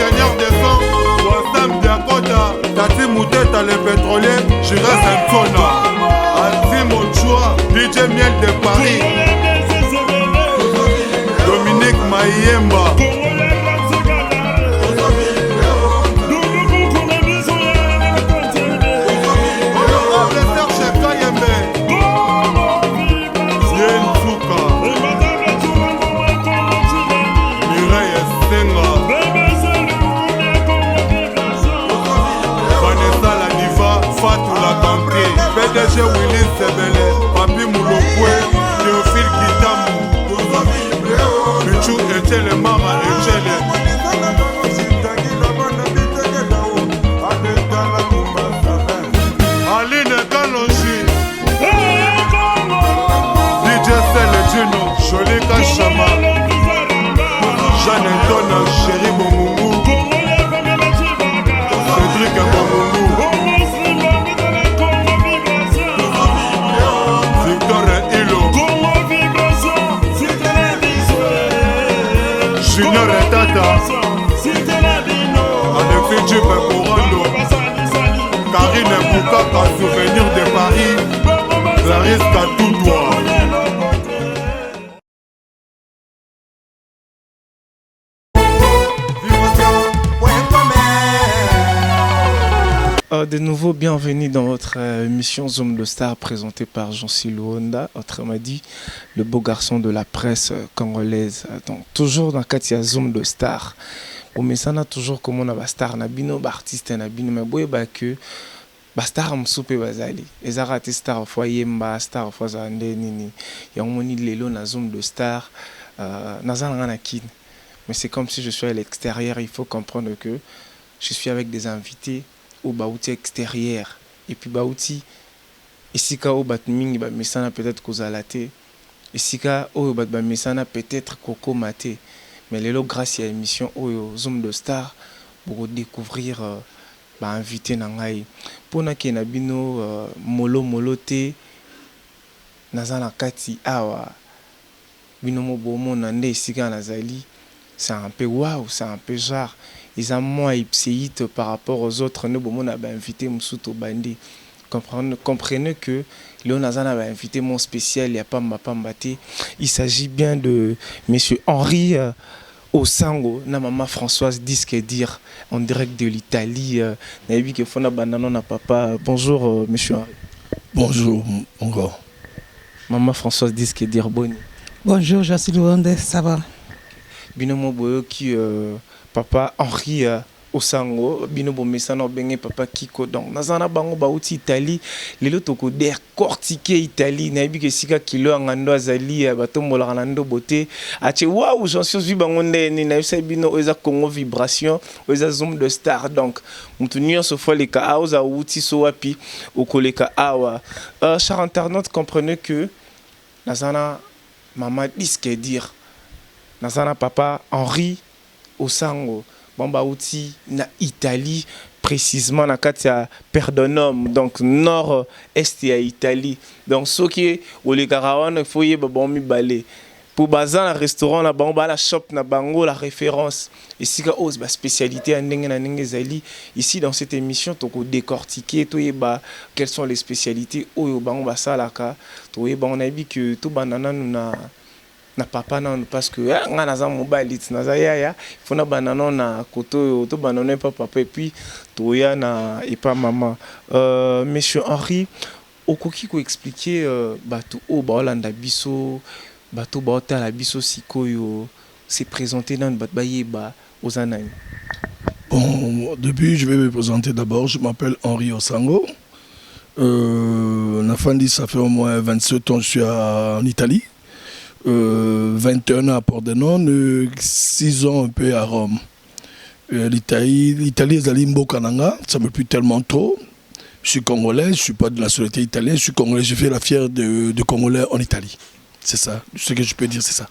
ingénieur de son, Wassam Diakota, Tati Mouteta le pétrolier, Jira Santona, Anti Mochua, DJ Miel de Paris, Dominique Mayemba, PDG Willis Sebele, Papi Moulokwe, Théophile Kitamu, Michou Echele Mama Echele, Aline Kalonji, DJ Seledino, Jolika Chama, Jeanne Antona, Chéri Bomoumou, Cédric Bomoumou, Junior et Tata, Alexis Djibé Corando, Karine Boukaka, souvenir de Paris, Clarisse Katoudoua. De nouveau, bienvenue dans votre émission Zoom de Star présentée par Jean-Sylou Honda, autrement dit le beau garçon de la presse congolaise. Donc, toujours dans Katia Zoom de Star. Mais ça n'a toujours comme on a star, nabino, artiste, nabino, mais boye que star msupe bazali. Ezara te star fois yemba, star fois zande nini. Yamoni lelo na Zoom de Star, nazan kin. Mais c'est comme si je suis à l'extérieur. Il faut comprendre que je suis avec des invités au baouti extérieur et puis baouti ici ka au batmingi ba mesana peut-être kozalate ici ka au bat ba mesana peut-être koko maté mais lelo grâce à l'émission au Zoom de Star pour découvrir ba invité na ngai pona ke na bino molo te nazana kati awa bino mo bomo na nde ici ka nazali c'est un peu waouh, c'est un peu genre ils ont moins ipséite par rapport aux autres. Nous avons invité Moussouto Bandi. Comprenez que Léon Azan avait invité mon spécial, il n'y a pas Mbapambate. Il s'agit bien de monsieur Henri Osango, na maman Françoise Disque dire en direct de l'Italie. Bonjour monsieur Henri. Bonjour encore. Maman Françoise Disque dire Boni. Bonjour, je suis Luande, ça va. Binomo Boyo qui papa Henri Osango binobo mesana benge papa Kiko donc nazana bango bauti Italie lelo toko der cortiquer Italie na bi ke sika kilo ngando azali batombola ngando beauté ache waouh j'en suis vu bango ndeni na yesa bino eza Congo vibration eza Zoom de Star donc mutunyo so fois les ka auza uti so wapi okoleka awa chers internautes comprenez que nazana maman disque dire nazana papa Henri Osango bomba outi na Italie précisément na katia Perdonum donc nord est ya Italie donc ce qui au les Garawan faut y bon mi balé pour bazan restaurant na bomba la shop na bango la référence ici ka ose ba spécialité ndenge na ndenge zali ici dans cette émission to ko décortiquer to yeba quelles sont les spécialités oyo bango ba salaka to yeba on a vu que tout banana na papa non parce que nga naza mobile naza yaya faut na banana na koto to banana papa et puis toya na et pas maman monsieur Henri okoki ko expliquer bato o ba olanda biso bato ba otala biso sikoyo c'est présenté dans bat bayeba aux anani. Bon, depuis je vais me présenter d'abord, je m'appelle Henri Osango. Nafandi, ça fait au moins 27 ans que je suis en Italie. 21 ans à Pordenone, 6 ans un peu à Rome. L'Italie est allée Mbokananga, ça me plaît tellement trop. Je suis congolais, je ne suis pas de la nationalité italienne, je suis congolais, je fais la fière de Congolais en Italie. C'est ça, ce que je peux dire, c'est ça.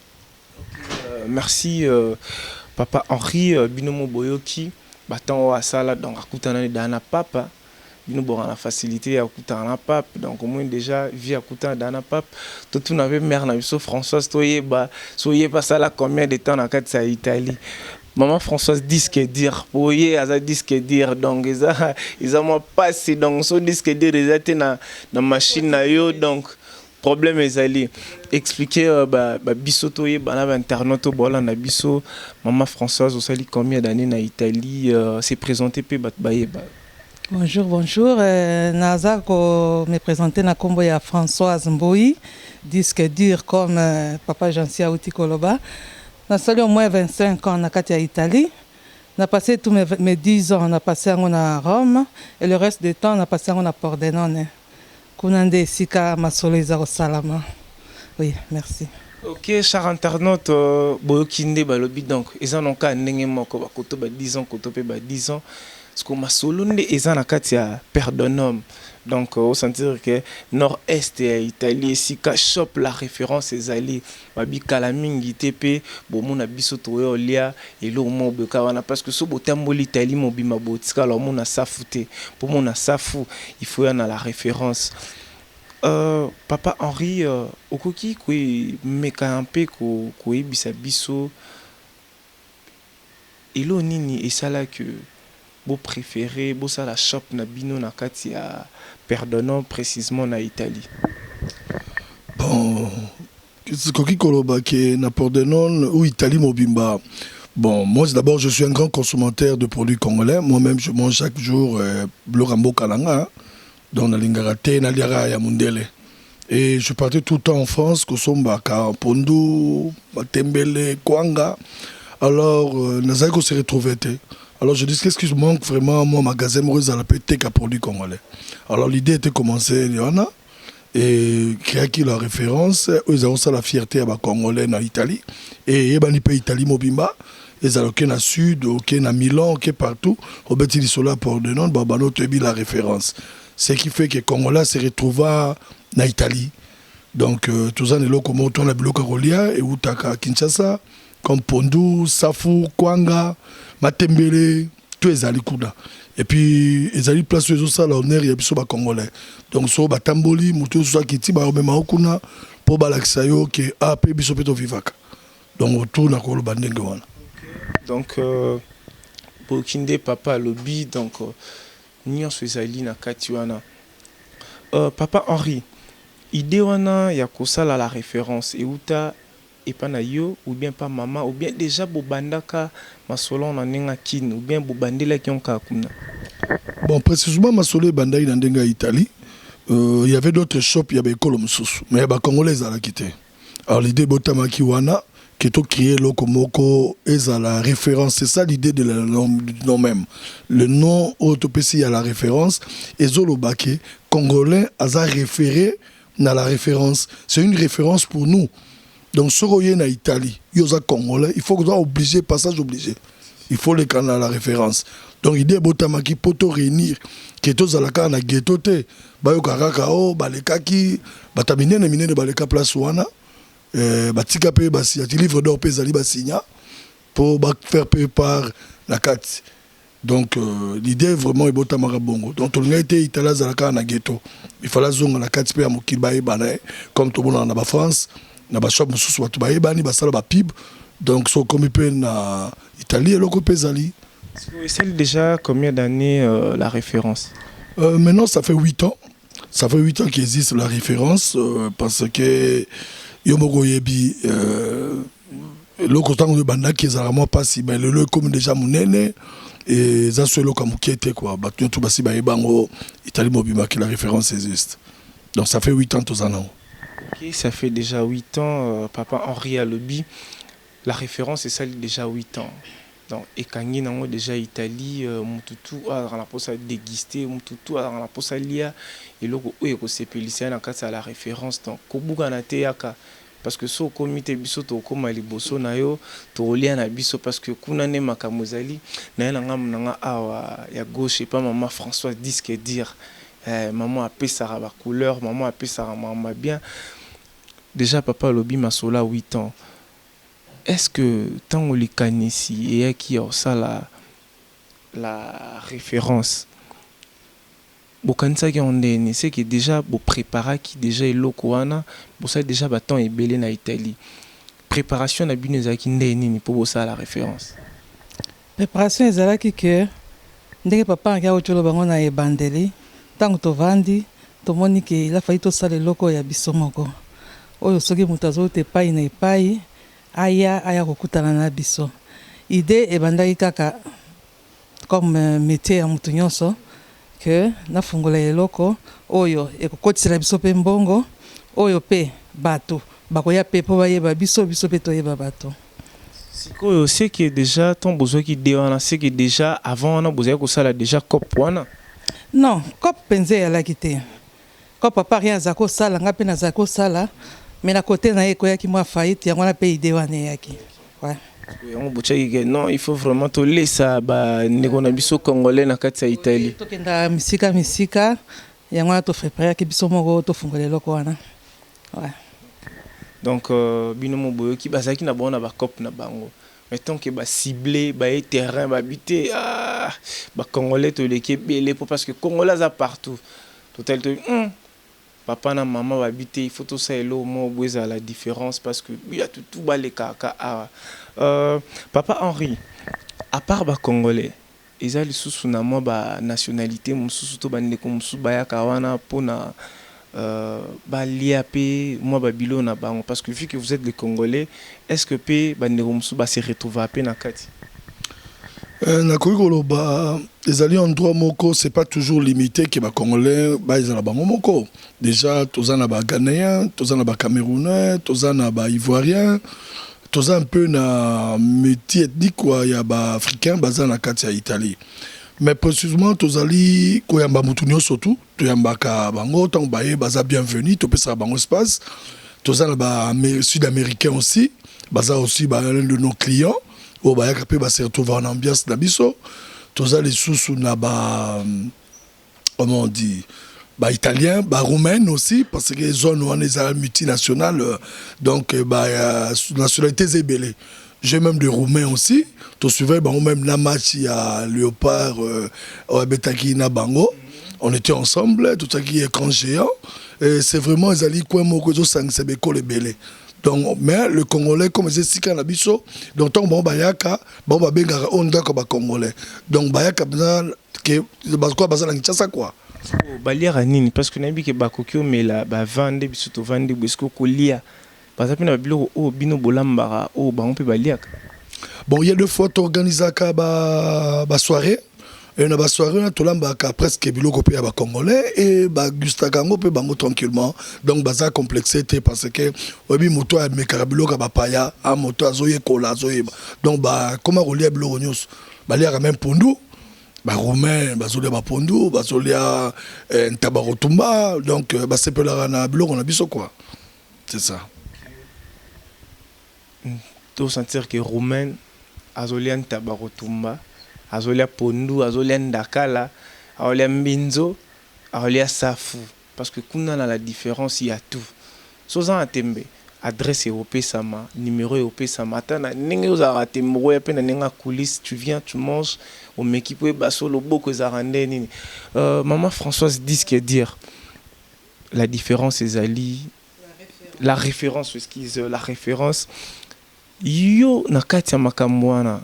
Merci, Papa Henri Binomo Boyoki. Batan Asala, donc Akutana Dana Papa. Nous avons la facilité à Akutana Papa. Donc au moins déjà, vie à Akutana Dana Papa. Tout le monde mère na Françoise, soyez pas ça là combien de temps dans cette Italie. Maman Françoise disque dire oui aza disque dire donc ils ont passé donc so disque dire ils étaient na machine na yo donc problème ezali expliquer biso to ye bana ba internaute bola na biso Maman Françoise osali combien d'années na Italie s'est présenté pe bat bayeba. Bonjour, bonjour. Naza ko me présenter na kombo ya Françoise Mboyi, disque dur comme papa Jansia Outi Koloba. Je suis au moins 25 ans en Italie. On a passé tous mes 10 ans, on a passé à Rome. Et le reste du temps, on a passé à Pordenone. Kunande Sika Masoleza au Salama. Oui, merci. Ok, chers internautes, Boyokinde Balobi, donc, ils en ont qu'à n'engue moko, bakoto 10 ans, koto pe 10 ans. Parce que ma solonde, ils en ont qu'à perdre un homme. Donc, au sentir que nord-est et Italie, si shop la référence est allée, babi kalamingi tepe, bon mon abiso toé olia et l'eau mon bekawana parce que ce botambo l'Italie mon bima botika alors mon a safouté pour mon a safou il faut y en a la référence. Papa Henri okoki kui mekampe ko ibisa biso et l'eau nini et ça là que vous préférez, vous ça la shop na bino na katia perdonnant précisément na Italie. Bon, Koki Koloba qui na pardonnant ou Italie mobimba. Bon, moi d'abord je suis un grand consommateur de produits congolais. Moi-même je mange chaque jour le rambo kalanga dans la lingarate na liara ya mundele. Et je partais tout le temps en France, Kosombaka, Pondou, Matembele, Kwanga. Alors, Nazako s'est retrouvé. Alors je dis qu'est-ce qui manque vraiment mon magasin à la pétec à produits congolais. Alors l'idée était commencée Léona et créer qui la référence ils ont ça la fierté à congolais en Italie et bani pays Italie mobimba ils ont aucun à sud aucun à Milan aucun partout au petit sola pour de nom babano tebi la référence ce qui fait que congolais se retrouve en Italie donc tous les locaux comme on a bloqué Rolia et Utaka Kinshasa comme Pondou, Safou, Kwanga, Matembele, tous les alikuda. Et puis, les alikuda place les autres l'honneur et puis les Congolais. Donc, so batamboli, mutu so kiti ba même okuna pour balaksayo que AP biso peto vivaka. Donc, autour na ko bandenge wana. Donc, Bokinde papa lobby donc nion swezali na katiwana. Papa Henri, idée wana ya kosala la référence et uta et pas na yo ou bien pas maman ou bien déjà bobandaka masolo na nenga kin ou bien bobandela kionka kuna. Bon précisément masolo bandai na ndenga Italie il y avait d'autres shops il y avait école mususu mais ba congolais à la quitter. Alors l'idée botamaki wana qui est créé lokomoko est à la référence c'est ça l'idée de nom même le nom autopécie à la référence et zolobake congolais a référé na la référence c'est une référence pour nous. Donc, si vous êtes en Italie, vous êtes congolais, il faut que vous soyez obligé, passage obligé. Il faut les canaux à la référence. Donc, l'idée est pour te réunir, que tous à la canne à ghetto, bayoka kakao, balekaki, batamine ne mine de baleka place wana, batika pe basi, ati livre d'or pe zali basigna, pour faire payer par la carte. Donc, l'idée vraiment est botamaka bongo. Donc, tout le monde était italien à la canne à ghetto. Il fallait zonga la carte pe à mokilbaye banae, comme tout le monde en France. Na ba shop mususu watu ba yebani basala ba pib donc so comme pe na Italie loko pezali. C'est déjà combien d'années la référence? Maintenant ça fait 8 ans. Ça fait 8 ans qu'existe la référence parce que yomoko yebi loko tango de banda qui est moi pas si mais le comme déjà munene et ça soit loko mukete quoi ba tout basi ba yebango Italie mobima que la référence existe. Donc ça fait 8 ans tous en an. Ok, ça fait déjà 8 ans, papa Henri à lobby. La référence est celle déjà 8 ans. Donc, et quand il y a déjà Italie, Moututu a la poste à déguster, Moututu a la poste à lire, et le go c'est pélicien en cas à la référence. Donc, Kobuganate yaka. Parce que so comité biso to koma liboso na yo to lia na biso parce que kuna ne makamozali na nga nanga awa ya gauche pas maman François disque dire maman a payé sa couleur, maman a payé sa maman bien. Déjà papa lobi masola 8 ans. Est-ce que tant on les connaît ici et qui a ça la référence bokanisa ki ondeni c'est que déjà bo préparer qui déjà eloko wana bo ça déjà baton ebele na Italie préparation na bineza ki ndeni ni pour ça la référence. préparation ezalaki ke ndenge papa angi aotolo bango na ebandeli ntango tovandi tomoni ke ilafai tosala eloko ya biso moko oyo soki moto azouta epai na epai aya kokutana na biso ide ebandaki kaka comme métier ya motu nyonso ke nafungola eloko oyo ekokotisela biso mpe mbongo oyo mpe bato bakoya mpe mpo bayeba biso mpe toyeba bato. Sikoyo c'est que déjà ton besoin qui déwana c'est que déjà avant on a besoin que ça là déjà cop wana. Non, cop penze ya lakite. Cop papa rien zako sala ngape na zako sala mais na côté na eko yaki moi faillite yango na pe idée wana yaki. Ouais. On botchaki que non, il faut vraiment te laisser ba ndeko na biso congolais na kati ya Italie. To kenda misika yango na to préparer ki biso moko to fungola eloko wana. Ouais. Donc binomo boyo ki bazaki na bona ba cop na bango. Mettons que ba ciblé ba terrain ba habiter ba congolais to leki belé parce que congolais à partout. Total to papa na maman va habiter il faut tout ça elo mo boza la différence parce que il y a tout ba les kaka papa Henri à part ba congolais ezali susu na mo ba nationalité mususu to bandeko mususu ba ya kawana pona liapé moi babilo na bango parce que vu que vous êtes les Congolais est-ce que pe bandeko musu ba se retrouver pe na kati na koikolo ba ezali endroit moko c'est pas toujours limité que ba Congolais ba ezala bango moko déjà tozana ba Ghanéens tozana ba Camerounais tozana ba Ivoiriens toza un peu na métier ethnique quoi ya ba africain bazana kati ya Italie. Mais précisément, tozali koyamba mutunyo surtout, toyamba ka bango tant baye baza bienvenue, to pesa bango espace. Tozana ba sud-américain aussi, baza aussi ba l'un de nos clients. O ba yaka pe ba se retrouver en ambiance na biso. Tozali sous na ba comment on dit ba italien, ba roumain aussi parce que zone on est multinationale donc ba nationalité zébélé. J'ai même des Roumains aussi. Tu suivais même la match à Léopard, Betaki na Bango. On était ensemble, tout ça qui est écran géant. Et c'est vraiment les alliés quoi mokozo sang sebeko le belé. Donc mais le Congolais comme c'est sika na biso, donc ton bon bayaka, bon ba benga on dako ba Congolais. Donc bayaka que quoi baza na Kinshasa quoi. Baliera nini parce que nabi ke bakokyo mais la ba vendre biso to vendre biso kolia. Parce que bino bolambara o bango pe baliaka. Bon, il y a deux fois tu organises ba soirée et na ba soirée to lambaka presque biloko pe ba congolais et ba gustakango pe bango tranquillement. Donc baza complexé parce que obi moto a mekarabiloko ba paya a moto azoye kola azoye. Donc ba comment relier biloko nyos baliaka même pondu ba roumain bazolia ba pondu bazolia ntabarotumba donc ba sepelara na biloko na biso quoi. C'est ça. Tu sentir que Roumain, Azolian Tabarotumba, Azolia Pondu, Azolia Ndakala, Azolia Mbinzo, Azolia Safu. Parce que quand on a la différence, il y a tout. Sozan Atembe, adresse européenne sama, numéro européen sama. Tana ninge uzarate mro ya pena ninga coulisse, tu viens, tu manges, au mekipo e baso lo boko zarande nini. Maman Françoise dit ce qu'elle dire. La différence est Ali. La référence, excuse, la référence. Yo na kati ya makambo wana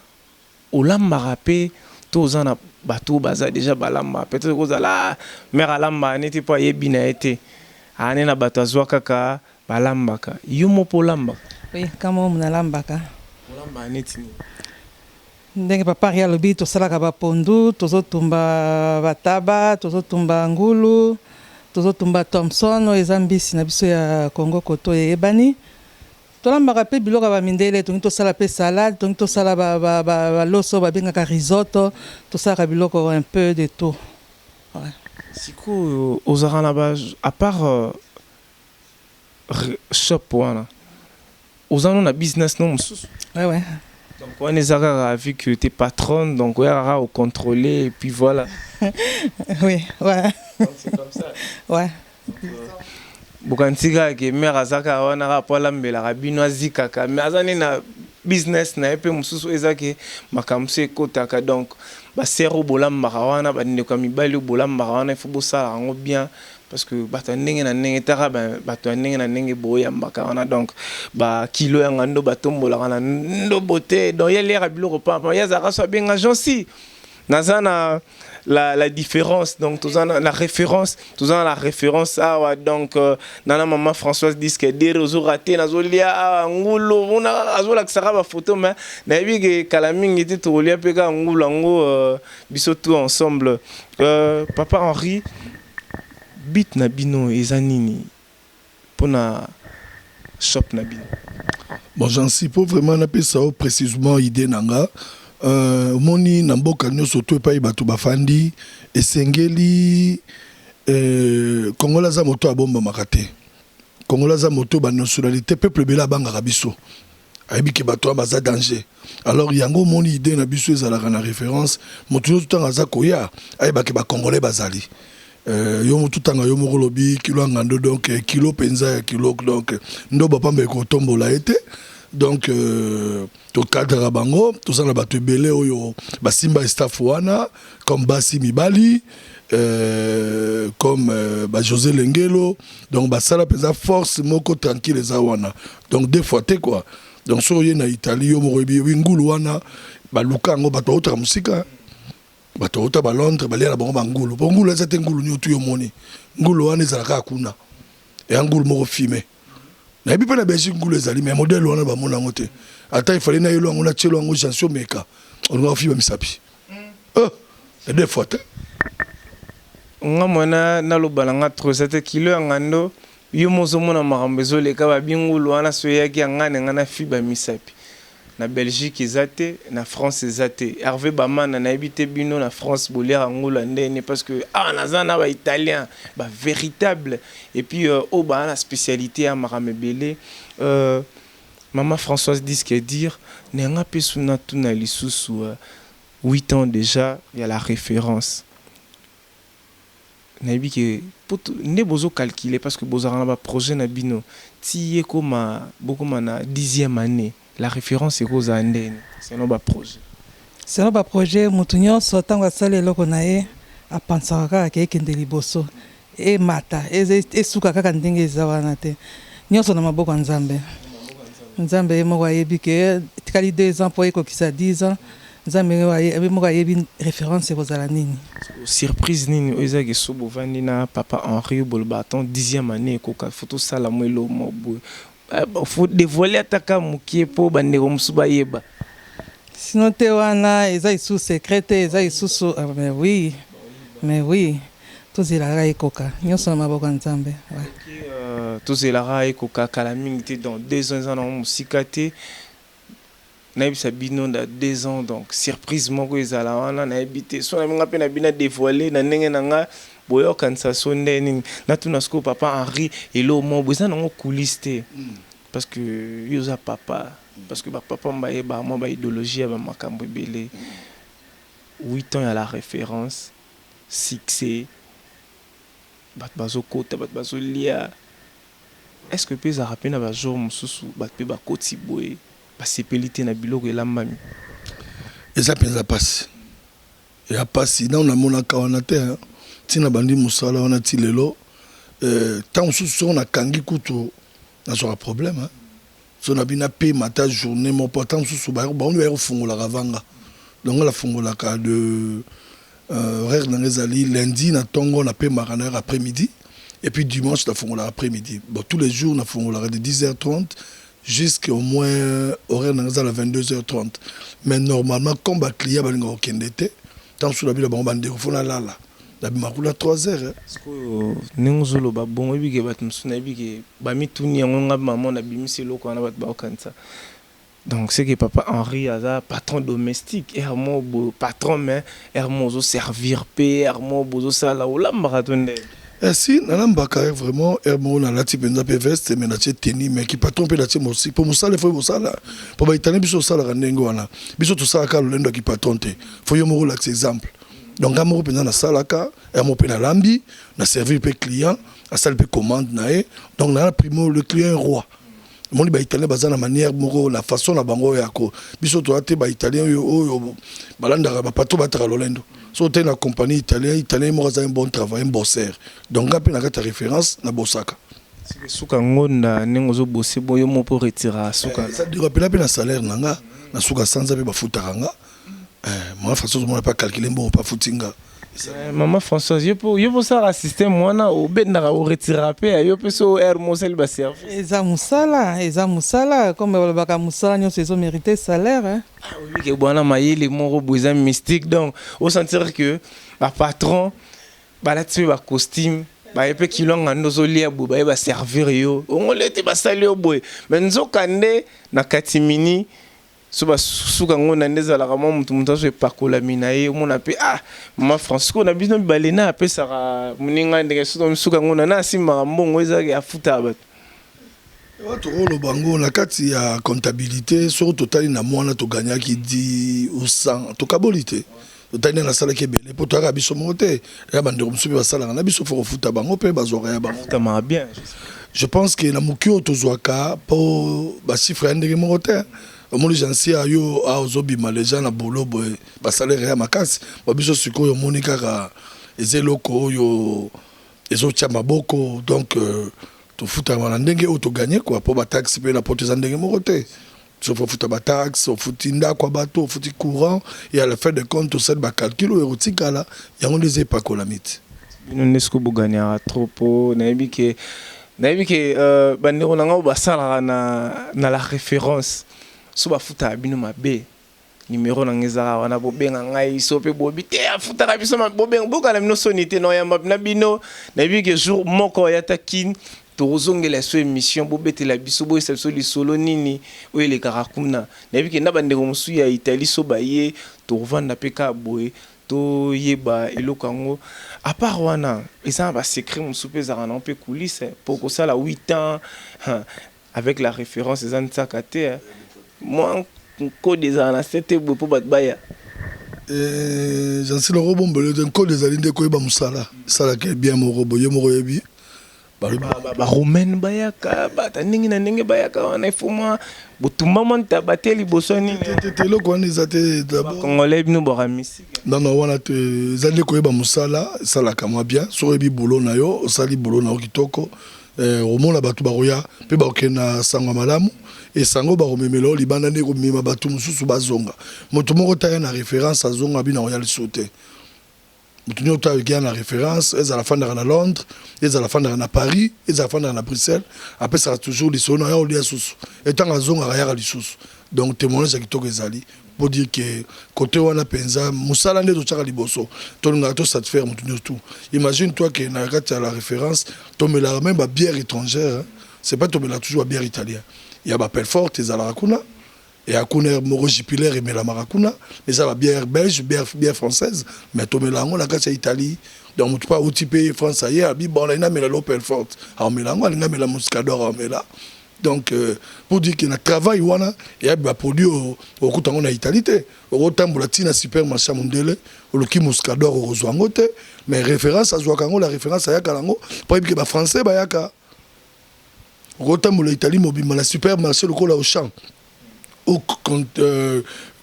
olamba pe tozana bato baza déjà balamba peut-être kozala mère alamba n'était pas yebina été ane na bato azwa kaka balambaka yo mopo lamba oui kama mna lambaka olamba neti ndenge papa ria lobi to salaka ba pondu tozotumba bataba tozotumba ngulu tozotumba Thompson ezambisi na biso ya Congo koto ebani. Tolambaka pe biloko ba mindele tongi to sala pe salade tongi to sala ba loso ba benga ka risotto to sala biloko un peu de tout. Ouais. Siko ozarana ba à part shop wana. Ozano na business non mususu. Ouais. Donc on est vu que tu es patronne donc on va au contrôler et puis voilà. Oui, ouais. Donc c'est comme ça. Ouais. Bukantika ke mère azaka wana rapola mbela rabino azikaka mais azani na business na epe mususu ezake makamse kotaka donc basero bolambaka wana bandeko ya mibali bolambaka wana il faut bosala yango bien parce que bato ya ndenge na ndenge taka bato ya ndenge na ndenge boyambaka wana donc bakilo yanga ndo batombolaka na ndobo te donc ye lera biloko pampa ye azalaka so abenga gensi naza na la différence donc tous la référence awa donc nana maman Françoise disque dire ozo raté nazolia ngulu ona azolakisaka ba photo mais nayebi ke kala mingi te tolia peka ngulu ngo biso tout ensemble papa Henri bit na bino eza nini pona shop na bino. Bon, j'en suis pas vraiment napé ça précisément idée nanga. Moni na mboka nyonso to epai bato bafandi esengeli kongola za moto abomba makate kongola za moto ba nationalité peuple bela bangaka biso ayebi ke bato baza danger alors yango moni idée na biso ezalaka na référence moto nyonso tanga za koya ayeba ke ba congolais bazali yo motu tanga yo moko lobi kilo ngando donc kilo penza ya kilo donc ndo bapamba ko tombola ete donc to cadre bango to sana bato belé oyo basimba staff wana comme Basi Mibali comme José Lengelo donc basala pesa force moko tranquille za wana donc deux fois quoi donc so yé na Italie yo moko bi ngulu wana baluka ngo bato autre musika bato autre ba Londres balia bango bangulu ngulu za te ngulu nyotu yo moni ngulu wana ezalaka kuna et ngulu moko filmé na bipa na Belgique ngulu ezali mais modèle wana ba mona ngote ata il fallait na yelo ngona chelo ngo Jancio Meka on va filmer misapi et deux fois nga mona na lobalanga trop c'était kilo ngando yo mozo mona makambo ezoleka ba bingulu wana so yaki ngane ngana fiba misapi na Belgique ezate na France ezate Hervé Bamana na habité bino na France bolera ngula ndene parce que nazana ba italien ba véritable et puis la spécialité à maramebele maman Françoise dit ce qu'elle dire nenga pesuna tuna lisusu 8 ans déjà il y a la référence nayebi ke ne bozo calculer parce que bozarana ba projet na bino ti ekoma bokoma na 10e année. La référence est aux Andens, c'est notre projet. C'est notre projet, Moutounion, sortant à salle le konae, à Pansaka, qui est Kendeliboso, et Mata, et Soukaka Kandingue Zawanate. Nous sommes à Boko Nzambe. Nzambe est mort à Yébike, Tikali 2 ans pour Eko qui sa 10 ans. Nzambe est mort à Yébine, référence aux Alanini. Surprise, Nini, Oezag et Sobovanina, papa Henri Bolbaton, 10e année, Koka, photo Salamouelo, Mobou. Faut dévoiler ataka mukie po bandeko musuba yeba sinon te wana eza sous secrète eza sous mais oui tous la ekoka nyonso na maboko nzambe tous la ekoka kala mingi te dans 2 ans na musika te na bisa bino da 2 ans donc surprise moko ezala wana na ebité so na minga pe na bina dévoiler na ndenge nanga boyo kansa sonde nini na tuna sko papa Henri elo mo boza nango couliste parce que yoza papa parce que papa mbaye ba mo ba idéologie ba makambo belé 8 ans à la référence succès bat bazo kota bat bazo lia est-ce que pesa rapena ba jour mususu bat pe ba koti boye ba sepelité na biloko elambami eza penza passe ya passe na on a mona kawana te tina bandi musala wana ti lelo tant sous na kangi kutu na so problème so na bina pe mata journée mon pourtant sous ba on va fungola ravanga donc la fungola ka de horaire dans les ali lundi na tongo na pe marana après-midi et puis dimanche la fungola après-midi bon tous les jours na fungola de 10h30 jusqu'au moins horaire dans les à 22h30 mais normalement comme ba client ba ngo kendete tant sous la bila ba bande faut na lala la bimakula 3 heures nengozolo ba bongo bike bat musuna bike ba mituni ngonga maman na bimise loko na bat ba okansa donc c'est que papa Henri a patron domestique hermo patron mais hermo zo servir pe hermo bozo sala ola maratonde si nalamba carrière vraiment hermo na lati penza pe veste mais na teni mais qui patron pe la ti mosi pour musala faut musala pour ba itane biso sala kandengo wana biso to sala ka lendo qui patron te faut yo mo relax exemple. Donc, à mon na salaka, à mon pena lambi, na servir pe client, à salle pe commande nae. Donc, na primo le client roi. moni ba italien baza na manière moko la façon na bango ya ko biso to ate ba italien oyo balanda ba pato bataka lolendo so te na compagnie italien moko za un bon travail un bosseur donc ngapi na kata référence na bosaka suka ngonda nengo zo bosser boyo mo pour retirer suka ça dure rappela pe na salaire nanga na suka sanza pe ba futaka nga moi façon mo pas calculer bon pas futinga. Maman Françoise, yo pour ça assister moi na au bendara au retirer pe yo pe so air mosel ba service. Eza musala comme baka musala nyo saison mérité salaire hein. Ah oui que bwana mayele mon boisa mystique donc au sentir que ba patron ba la tu ba costume ba epe kilonga ndozo lia bu ba servir yo. On lete ba sali yo boy. Mais nzokande na katimini suba suka ngona ndezala kama mtu azo epakola minaye mona pe mama Francisco na bino balena ape saka muninga ndenge suka ngona na simba mbongo ezaki afuta bato watu rolo bango na kati ya comptabilité sur total na mwana to gagnaki 10 ou 100 to kabolité totali na sala ke belé po to ka biso moté ya bandeko musubi basala na biso fo futa bango pe bazora ya bango tama bien. Je pense que na mukio to zwaka po ba chiffre ndenge moté omoni jansi ayo azobima les gens na bolo boy ba salaire ya makasi ba biso sikoyo moni kaka ezeloko oyo ezotia maboko donc to futa wana ndenge o to gagner quoi po ba taxe pe na pote za ndenge mokote so faut futa ba taxe faut futinda kwa bato futi courant et à la fin de compte to set ba calcul o erotikala yango les pas colamite bino nesko buganya trop na yebike bandeko nanga ba sala na la référence so bafuta bino mabe numéro na ngezara wana bobenga ngai so pe bobi te afuta ka biso mabobenga bokala bino sonité no ya na bino na bi que jour moko ya takin to zongela so émission bobetela biso bo so li solo nini o ele karakuna na bi que na bandeko musu ya Italie so baye to vanda pe ka boye to yeba eloko ngo à part wana eza ba secret musu pe za na pe coulisse pour que ça la 8 ans avec la référence des antsakate moi code des ana c'était pour batbaya j'en sais le robot le code des alinde ko ba musala sala ke bien mo robot yo mo yebi ba romaine bayaka bata ningi na ndenge bayaka wana ifuma botumba monta bateli bosoni te lo ko ni zate d'abord congolais bino boramisi non wana te zande ko ba musala sala ka moi bien so yebi boulot na yo sali boulot na kitoko omona bato baroya pe ba okena sangwa malamu et sango ba romemelo libanda ne ko mima bato mususu bazonga moto moko ta na référence azonga bina royal sauté moto nyota ya na référence ez à la fin de na Londres ez à la fin de na Paris ez à la fin de na Bruxelles après ça toujours les sona ya olia susu etant azonga ya lisusu donc témoignage ya kitoko ezali pour dire que côté wana penza musala ndeto chaka liboso to nga to satisfaire moto tout imagine toi que na kati ya la référence to mela même ba bière étrangère c'est pas to mela toujours bière italienne il y a ba Pelfort et Zalaracuna et à Couner Moro Jupiler et Mela Maracuna mais ça va bière belge bière française mais to mela ngo la kati ya Italie donc tu pas outil pays France ailleurs bi bon la mela lo Pelfort a mela ngo la mela Muscador a mela donc pour dire qu'il y a un travail wana et il y a des produits au coût en Italie au temps pour la tina supermarché mondial au qui Muscador au Zouangote mais référence à Zouakango la référence à Yakalango pour que les Français ba Yaka au temps pour l'Italie mobile la supermarché le col au champ au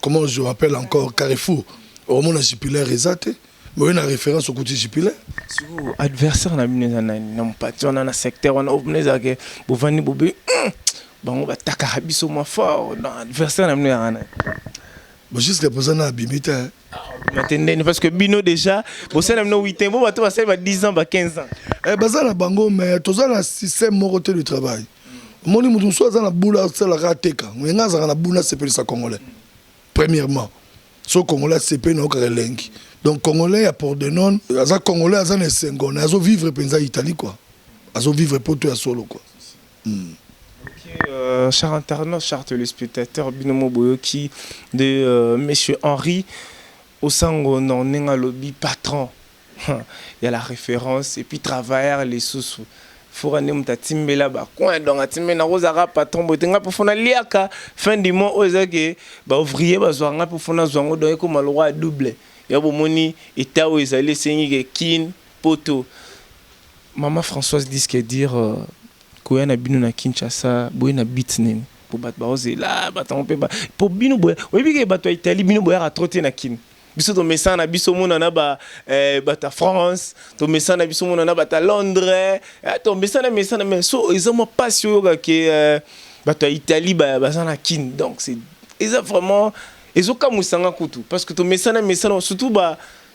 comment je rappelle encore Carrefour au monde Jupiler exact mais une référence au côté Jupiler si vous adversaire na bino na mpati wana na secteur wana obneza ke bovani bobe bango bataka biso ma fort dans adversaire na bino yana bon jusqu'à présent na bimita maintenant parce que bino déjà bo sala bino 8 ans bo bato ba sala 10 ans ba 15 ans bazala bango mais tozala système moko te de travail moni mutu so azana bula sala rateka ngenga za na bula sepelisa congolais premièrement so congolais sepé no karelengi donc congolais à port de non aza congolais aza na sengo na azo vivre penza Italie quoi azo vivre poto ya solo quoi cher internaute cher téléspectateur binomo boyoki de monsieur Henri Osango non nenga lobby patron il y a la référence et puis travailleur les sous forane mutatimbela ba coin donc atimena rozara patron botenga pour fona liaka fin du mois ozake ba ouvrier bazwanga pour fona zwango donc ko malwa double ya bomoni eta o ezali sengi ke kin poto maman Françoise dit ce que dire koya na bino na Kinshasa boye na beat nini pour battre là batango pe ba pour bino boye oyebi ke bato Italie bino boye a trotter na kin biso to mesa na biso mona na ba bata France to mesa na biso mona na bata Londres to mesa na mais so ezamo passion yoga ke bato Italie ba na kin donc c'est vraiment ezoka musanga kutu parce que to mesa na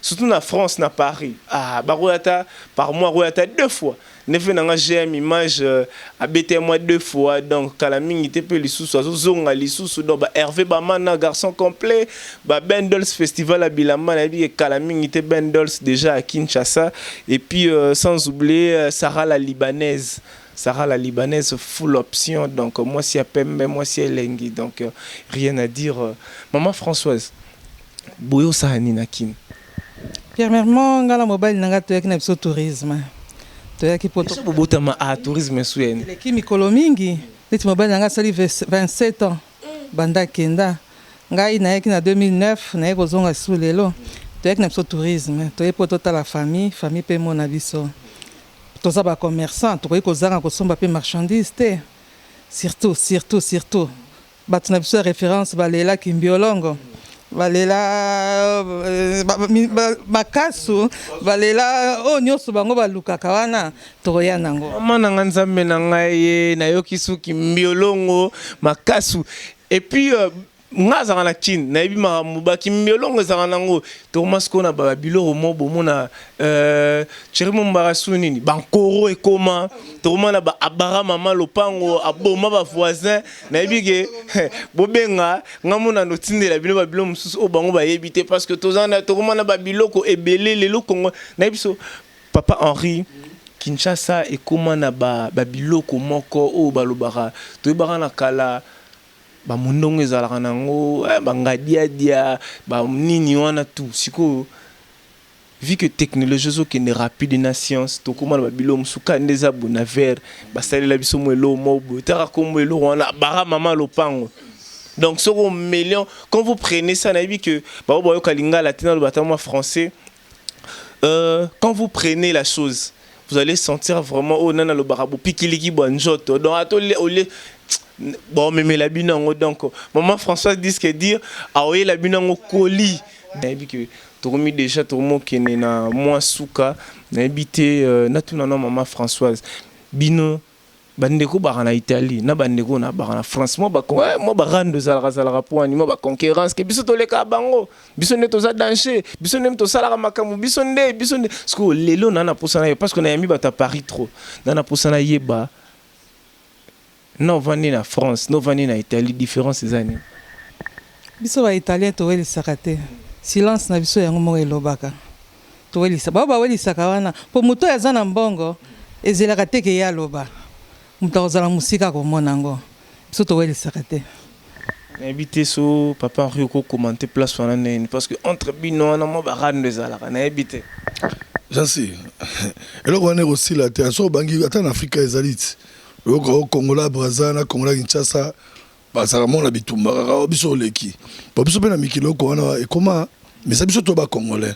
surtout na France na Paris ba royata par mois royata 2 fois ne fait nanga j'aime image à bêter moi 2 fois donc kalaming était peu lisusu azozonga lisusu donc ba Hervé Bamana garçon complet ba Bendels festival à Bilama na bi kalaming était Bendels déjà à Kinshasa et puis sans oublier Sarah la Libanaise full option donc moi si Pembe moi si Elengi donc rien à dire maman Françoise boyo sahani na kin premièrement ngala mobile nanga toyaki na biso tourisme toyaki poto bobotama tourisme suene leki mikolo mingi neti mobile nanga sali 27 ans banda kenda ngai nayaki na 2009 naye kozonga su lelo toyaki na biso tourisme toye poto tala famille pe mona biso toza ba commerçant tokoki kozanga kosomba pe marchandise te surtout bato na biso ya référence balela kimbiolongo balela makasu balela o nyonso bango balukaka wana tokoya nango mama nanga nzambe na ngai nayoki suki mbiolongo makasu et puis ngaza na Chine na yebi mamuba kimbiolongo ezanga nango to masko na biloko mobo mona chirimo mbarasu nini bankoro ekoma to mona ba abara mama lopango aboma ba voisin na yebi ke bobenga ngamona no tindela bino ba biloko mususu o bango ba yebite parce que tozana to mona ba biloko ebele lelo kongo na yebiso papa Henri Kinshasa ekoma na ba biloko moko o balobara to yebara na kala ba mundongo ezalaka nango bangadiadia ba nini wana tout siko vu que technologie zo kende rapide na science to komana ba bilo musuka ndeza bona ver basalela biso mwelo mobo tara kombo elo wana bara mama lopango donc soko million quand vous prenez ça na bi que ba boyo kalinga latina le bâtiment français quand vous prenez la chose vous allez sentir vraiment oh nana lo barabo pikiliki bonjoto donc atole bon mais la binango donc maman Françoise dit ce que dire aoye la binango colis nabi que tokomi déjà tomo kene na moi suka na habité na tuna na maman Françoise bino bandeko ba na Italie na bandeko na ba na France moi ba rande zalaka point moi ba concurrence que biso toleka bango biso ne toza danger biso ne to sala makamu biso ne parce que lelo na posana parce que na yami ba ta Paris trop na posana yeba. Non, vani na France, non vani na Italie, différence ces années. Biso ba italien to weli sakate. Silence na biso yango mo elobaka. To weli sa ba weli sakawana. Po muto ya zana mbongo ezelaka te ke ya loba. Muto ozala musika ko monango. Biso to weli sakate. Invité so papa Henri ko commenter place wana nene parce que entre bino na mo ba rande zalaka na invité. J'en sais. Et là on est aussi là, so bangi ata en Afrique ezalite. Au Congo, Brazza, Congo, Kinshasa, Basaramon, la bitumba, biso leki. Pour biso na mikilo ko wana e comment mais ça biso to ba congolais.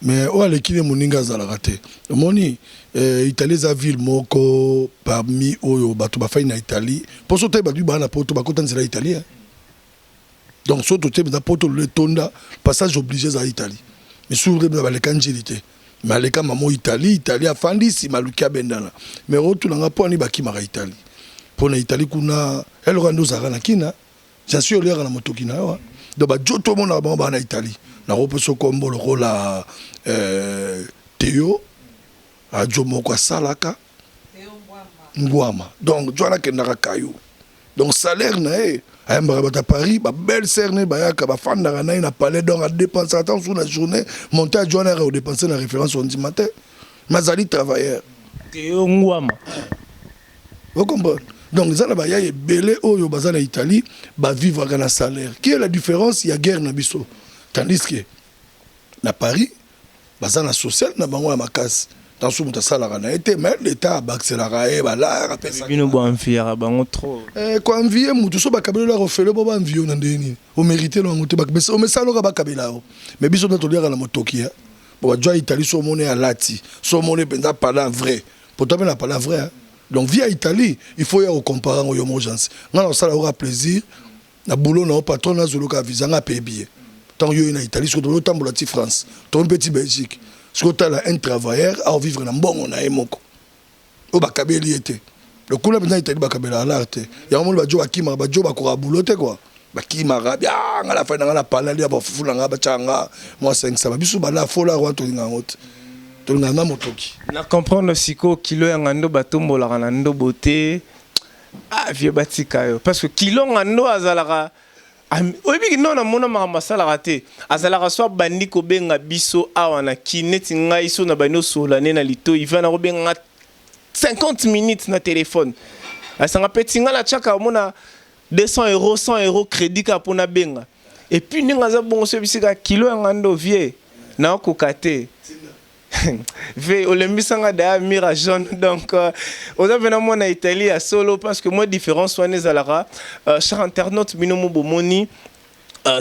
Mais o aleki ne moninga za la raté. Moni Italie za ville moko parmi oyo bato ba na Italie. Pour sauter ba du ba na poto ba kotanzela Italie. Donc surtout te ba poto le tonda passage obligé za Italie. Mais sur ba le kanjilité. Mais aleka mamo Italie a fandi si malukia bendana mais retour nga poni baki mara Italie pour na Italie kuna elle rando zara na kina j'en suis allé na motokina wa donc ba joto mona ba na Italie na reposo kombo le rôle Théo a jomo kwa salaka ngwama donc jwana kendaka kayo donc salaire na ayamba bata Paris ba belle cerne ba yaka ba fanda na ina palais donc à dépenser temps sur la journée monter à journée au dépenser la référence on dit matin mazali travailleur Théo ngwama vous comprenez donc ça ba ya belé oyo bazana Italie ba vivre avec un salaire qui est la différence il y a guerre na biso tandis que na Paris bazana social na bango ya makasi dans ce monde ça la été mais l'état accéléré bala rappelle ça bino bo envier bango trop quoi envier mutu so bakabelo la refele bo ba envier na ndeni o mériter lo ngote bakabesa o mesalo ka bakabela mais biso na to lira na motoki ya bo ba Italie so mone à lati so mone penza parler vrai pour toi na parler vrai Donc via Italie, il faut y comparer en urgence. Quand ça aura plaisir, na boulot na patron na zolo ka visa na payer billet. Tant yo en Italie, sur le temps la France, ton petit Belgique. Sur le un travailleur à vivre dans bon na emoko. O ba kabeli était. Le coup là maintenant Italie ba kabela l'arte. Ya mo ba jo akima ba jo ba ko boulot te quoi. Ba kimara bien à la fin na pala li ba fufula nga ba changa moi 500 ba bisu ba la fola rwanto ngangote. Na comprendre siko kilo ya ngando batombola na ndo beauté ah vieux batika yo parce que kilo ngando azalaka oyebi non na mona masala raté azalaka so bandi ko benga biso awa na kineti ngai so na bano solane na lito iva na ko benga 50 minutes na téléphone asanga petinga la chaka mona 200 euros 100 euros crédit ka pona benga et puis ninga za bongo so bisika kilo ya ngando vieux na ko kate Ve olembisanga da mira jaune donc on a vraiment en Italie à solo parce que moi différence soit les alara cher internaute binomo bomoni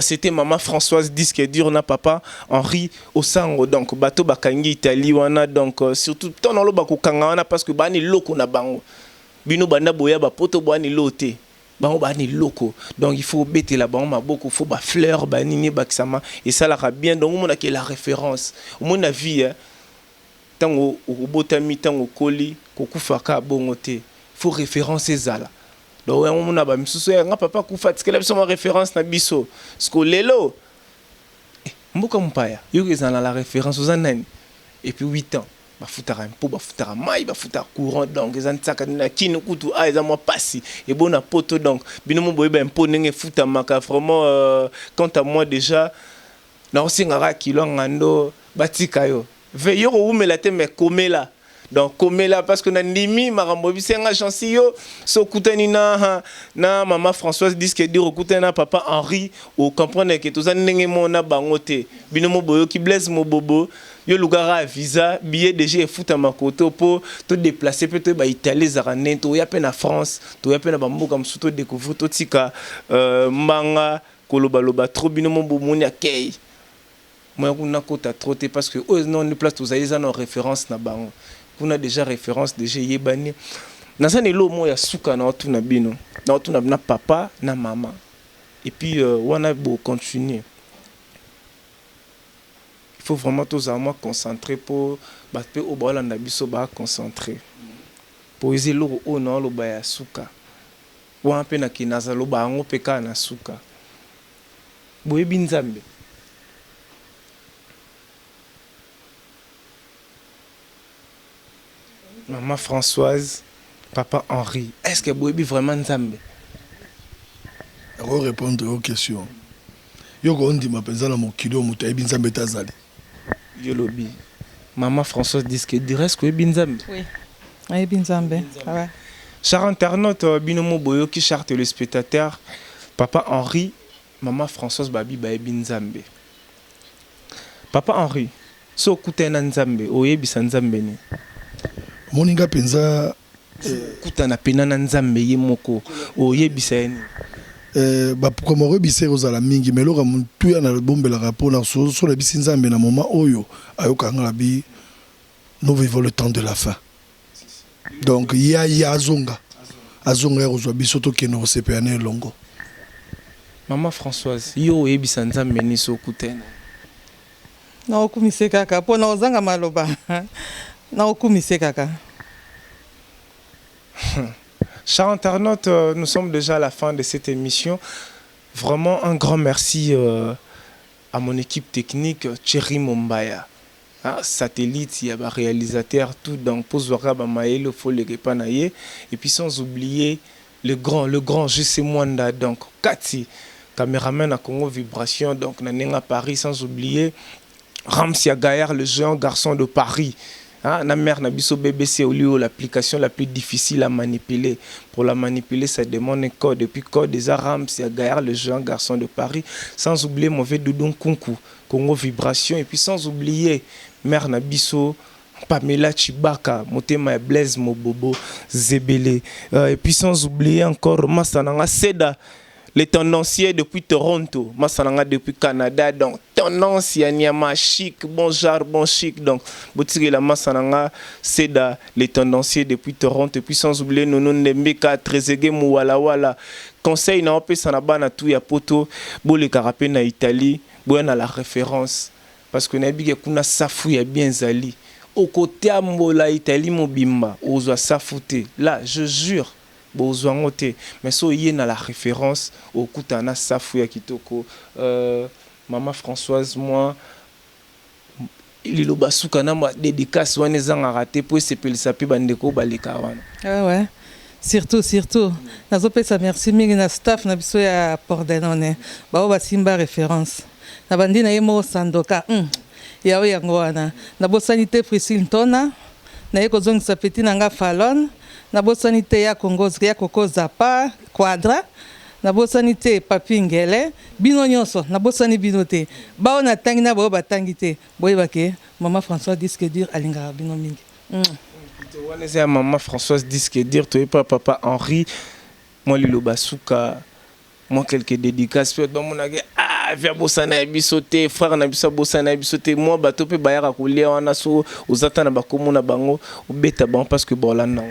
c'était maman Françoise disque dur na papa Henri Osango donc bateau bakangi Italie wana donc surtout ton lo bakukanga wana parce que bani loko na bango bino banda boya ba poto bani loté bango bani loko donc il faut bêter la bango maboko faut ba fleur banini baksama et ça la bien donc on a que la référence mon avis tango obotami tango koli kokufaka bongote faut référencer zala donc on a ba misusu nga papa kufa tikela biso ma référence na biso skolelo mboka mpaya yo ezana la référence aux anani et puis 8 ans ba futara mpo ba futara mai ba futara courant donc ezan tsaka na kino kutu a eza moi passi et bona poto donc binomo boye ba mpo ndenge futa maka vraiment quant à moi déjà na osingara kilo ngando batika yo veillez au la tête mais comme là donc comme là parce que na ndimi marambo bisenga chansi yo so kutani na maman Françoise disque dire kutani na papa Henri ou comprendre que tous ndenge mona bangote binomo boyo ki blesse mo bobo yo lugara visa billet déjà futa makoto pour te déplacer peut ba Italie zarane to ya pe na France to ya pe na bamboka msuto découvrir to tika manga koloba loba trop binomo bomoni akei moi on a côté trotté parce que non une place tous allez en référence na bango on a déjà référence déjà yebani na ça nelo mo ya suka na tout na bino na tout na papa na maman et puis on a beau continuer il faut vraiment tous à moi concentrer pour battre au bala na biso ba concentrer pour ezi lo o na lo ba ya suka wa pe na kinaza lo ba ngo peka na suka boye binzambe. Maman Françoise, papa Henri, est-ce que vous avez vraiment Nzambe? Je vais répondre aux questions. Je vais dire que je vais Nzambe Tazali. Yolobi. Maman Françoise dit que est-ce que vous avez Nzambe? Oui, je vais Nzambe. Cher internaute, binomo boyo qui charte le spectateur, papa Henri, maman Françoise babi baebi Nzambe. Papa Henri, so kutena Nzambe, oyebisa Nzambe ni. Moninga penza kutana penana Nzambe ye moko oyebisa ni ba comme rebisser aux ala mingi mais lora muntu ya na bombe la rapport na so la bisi Nzambe na moment oyo ayoka ngala bi nous vivons le temps de la fin donc ya azonga ya ozwa biso to keno CPN longo. Maman Françoise yo oyebisa Nzambe ni so kutena na okumise kaka po na ozanga maloba na okumise kaka. Chers internautes, nous sommes déjà à la fin de cette émission. Vraiment un grand merci à mon équipe technique, Thierry Mombaya. Satellite, il y a un réalisateur, tout dans Pozora, Bamaël, Folege Panaye. Et puis sans oublier le grand Jesse Mwanda, donc Kati, caméraman à Congo Vibration, donc Nanenga Paris, sans oublier Ramsia Gaillard, le géant garçon de Paris. Na mère na biso BBC au lieu l'application la plus difficile à manipuler. Pour la manipuler, ça demande un code. Et puis code des Arabes, c'est Gaillard, le jeune garçon de Paris. Sans oublier mauvais Doudon Kunku, Congo Vibration. Et puis sans oublier mère na biso Pamela Chibaka, Motema Blaise Mobobo Zebele. Et puis sans oublier encore Masananga Seda, les tendanciers depuis Toronto, Massananga depuis Canada, donc tendance Yanyama chic, bon genre, bon chic, donc boutique la Massananga, c'est les tendanciers depuis Toronto, et puis sans oublier Nono Ndembeka, Trezeguet Mouala Wala, conseil na opé sanabana tout ya poto, bo le carapé na Italie, bo na la référence, parce que nabi kuna safu ya bien zali, au côté ambola Italie mobimba, ozo safouté, là je jure. Mais so y na la référence au Koutana Safouya Kitoko, Maman Françoise, moi, il a basuka na ma dédicace wana zanga raté pour se pelisa pe bandeko baleka wana. Ah ouais. Surtout. Nazo pesa merci mingi na staff na biso ya Pordenone. Ba ba simba référence. Na bandi na yemo sandoka. Yawo yango wana. Na bo sanité Priscille Ntona. Na yeko zongisa petit nanga Fallon. Na bo sanité ya Congo ya Koko Zapa Quadra. Na bo sanité Papi Ngele. Bino nyonso na bo sani bino te. Ba ona tangi na bo batangi te. Boyeba ke Maman François disque dire alinga bino mingi. Wana Maman Françoise disque dire toi pas papa Henri. Moi Lilo Basuka. Moi quelques dédicaces dans mon age vers bosana bisoté frère na biso bosana bisoté moi bato pe bayaka kolia wana so ozata na bakomona bango obeta bango parce que bolana.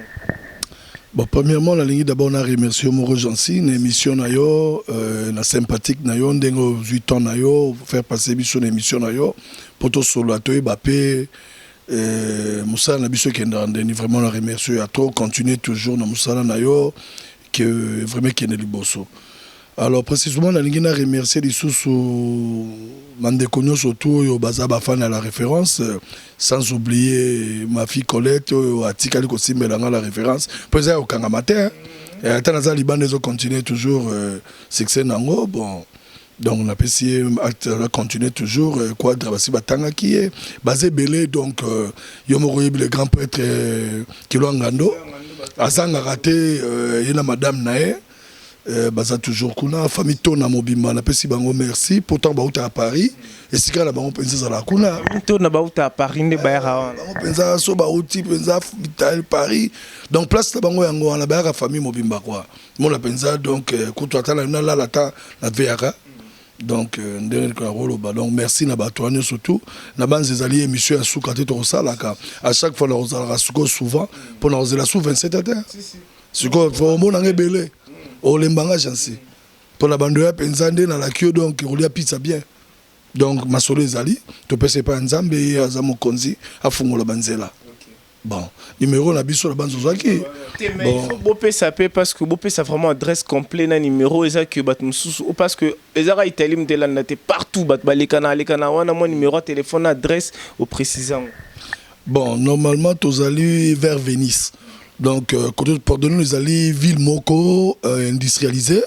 Bon, premièrement, la ligne d'abord, on a remercié Moro Jansi, une émission nayo, na sympathique nayo, ndengo 8 ans nayo, faire passer une émission nayo, pour tout solo à toi, Bappé, Moussa Nabiso qui est vraiment la remercier à toi, continuer toujours dans Moussa nayo, que vraiment qui est le bosso. Alors précisément, la ligne a remercié les sous Mandekonyo surtout au Bazaba fan à la référence, sans oublier ma fille Colette, Atikali Kosimbe dans la référence, présent au Kangamate. Et à Tanaza Liban, ils ont continué toujours succès nango. Bon, donc on a essayé de continuer toujours. Quadra Basi Batanga qui est basé Belé, donc Yomoroyib, le grand prêtre Kilo Ngando. Azanga raté, il y a Madame Nae. Baza toujours kuna famille tona mobimba na pesi bango merci pourtant bauta à Paris et sika la bango penza za la kuna tona bauta à Paris ne bayara wana bango penza so bauti penza vital Paris donc place la bango yango na bayara famille mobimba quoi mon la penza donc kutu atala na la ta na vera donc ndenge ko rolo ba donc merci na batouane surtout na banze zali émission ya souka te to salaka à chaque fois la rozala suko souvent pour na rozala sou 27 heures suko faut mon ngebele au lembanga jansi pour la bande ya penzande na la kio donc rolia pizza bien donc masolo ezali to pese pa nzambe ya mo konzi afungola banzela bon numéro na biso la banzo zaki bon bopé ça peut parce que bopé ça vraiment adresse complet na numéro eza que bat mususu parce que ezara italim de la nate partout bat balekana lekana wana mon numéro de téléphone adresse au précisant bon normalement tozali vers Venise. Donc, côté Pordenone, nous allons ville moko industrialisée.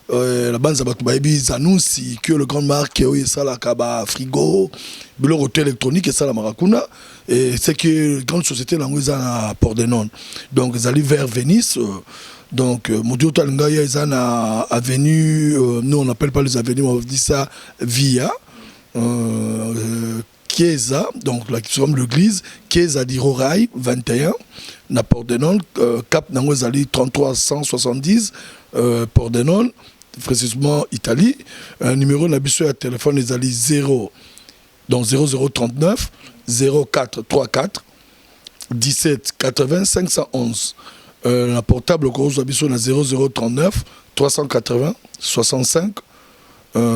La bande Zabatoubaïbi Zanussi, que le grand marque est ça la Kaba frigo, le hôtel électronique et ça la Maracuna. Et c'est que la grande société à Pordenone. Donc, ils allaient vers Venise. Donc, Modio Talingaya est à avenue, nous on n'appelle pas les avenues, on dit ça via. Chiesa, donc la l'église, Chiesa di Rorail 21, na Pordenone, Cap Nangozali 3370, Pordenone, précisément Italie, un numéro n'abissé à téléphone les ali 0, donc 0039 0434 17 80 511. La portable au abissé à 0039 380 65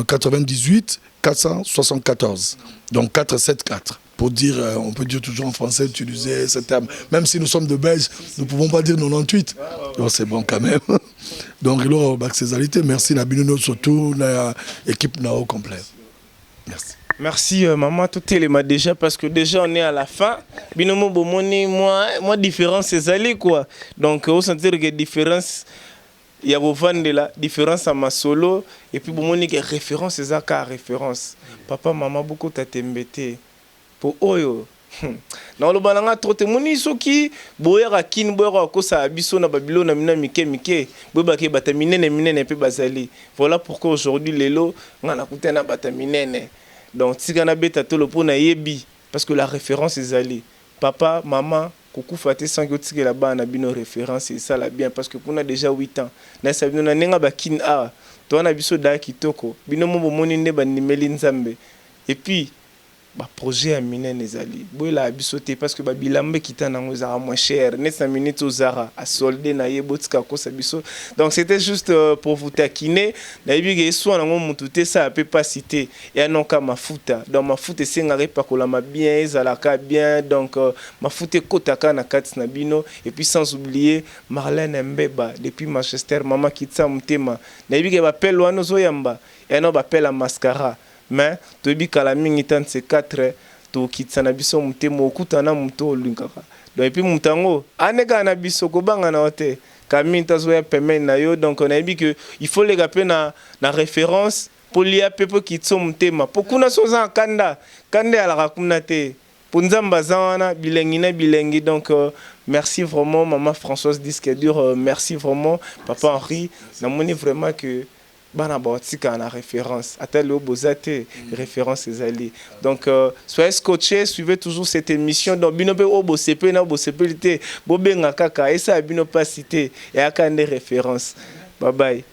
98 474, donc 474. Pour dire, on peut dire toujours en français, utiliser ce terme. Même si nous sommes de Belges, nous ne pouvons pas dire 98. Donc c'est bon quand même. Donc il aura accessibilité. Merci Nabino surtout, l'équipe Nao complet. Merci. Merci maman, tout est déjà parce que déjà on est à la fin. Binomo bomoni moi différence c'est allé quoi. Donc on sentir que différence il y a de la différence à ma solo et puis bon que référence c'est ça car référence papa maman beaucoup t'a embêté pour oyo non le balanga trop te moni soki boyera kin boyera ko sa biso na Babylone na mike boba ke bataminene pe bazali voilà pourquoi aujourd'hui lelo ngana kutena bataminene donc tigana beta to le pona yebi parce que la référence est allée papa maman Coucou Faté sans que là-bas on a bien nos références et ça là bien parce que qu'on a déjà 8 ans. Là ça vient on a nenga bakin a to na biso da kitoko bino mo bomoni nde bandimeli nzambe et puis projet à minene ezali boyela biso te parce que babilambe kita nango ezara moins cher net na minute ozara a solde na ye botika kosa biso donc c'était juste pour vous taquiner na yebi soit nango mutu te ça peut pas citer et non ka mafuta donc mafuta sengare pa kolama bien ezalaka bien donc mafuta kotaka na kati na bino et puis sans oublier Marlène Mbeba depuis Manchester mama kitsa mutema na yebi ba pelo wana zoyamba et non ba pela mascara mais to bi kala mingi tan se 4 to kitsana biso mutemo okutana muto olinkaka donc et puis mutango aneka na biso ko banga na hote kaminta zo ya peme na yo donc on a dit que il faut les rappeler na référence pour lia pepo kitso mutema pokuna soza kanda ala rakuna te punzamba zana bilengi donc merci vraiment maman Françoise disque dur merci vraiment papa Henri namoni vraiment que bana baotika na référence atale obozate référence ezali donc soyez scotché suivez toujours cette émission donc bino pe obosepe na obosepelité bobenga kaka esa bino pas cité et akande référence bye bye.